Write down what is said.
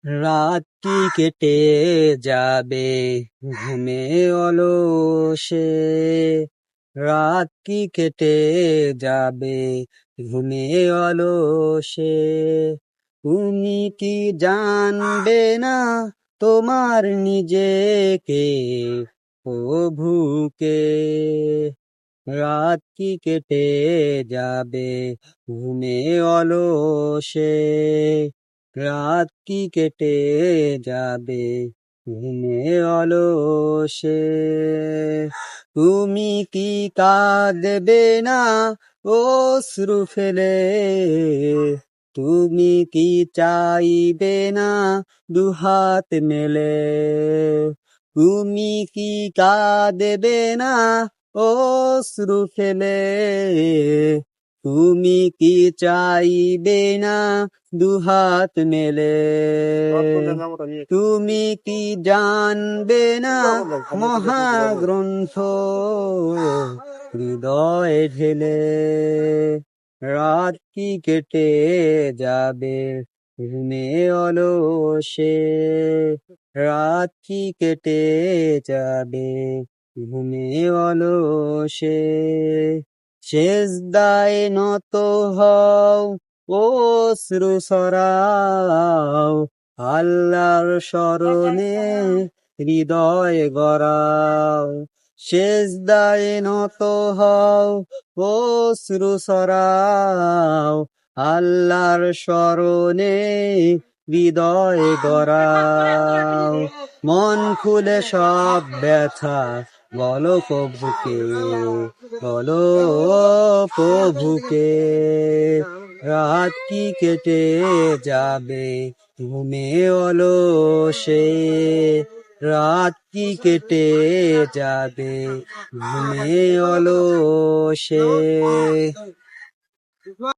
রাত কি কেটে যাবে ঘুমে অলসে, রাত কি কেটে যাবে ঘুমে অলসে। তুমি কি জানবে না তোমার নিজেকে, প্রভুকে? রাত কি কেটে যাবে ঘুমে অলসে, রাত কি কেটে যাবে ঘুমে অলসে। তুমি কি কাঁদবে না অশ্রু ফেলে, তুমি কি চাইবে না দুহাত মেলে? তুমি কি কাঁদবে না অশ্রু ফেলে, তুমি কি চাইবে না দুহাত মেলে? তুমি কি জানবে না মহাগ্রন্থ হৃদয়ে ঢেলে? রাত কি কেটে যাবে ঘুমে অলসে, রাত কি কেটে যাবে ঘুমে অলসে। সেজদায় নত হও অশ্রু সরাও, আল্লাহর স্মরণে হৃদয় গড়াও। সেজদায় নত হও অশ্রু সরাও, আল্লাহর স্মরণে হৃদয় গড়াও। মন খুলে সব ব্যথা বলো প্রভুকে, বলো প্রভুকে। রাত কি কেটে যাবে ঘুমে অলসে, রাত কি কেটে যাবে ঘুমে অলসে।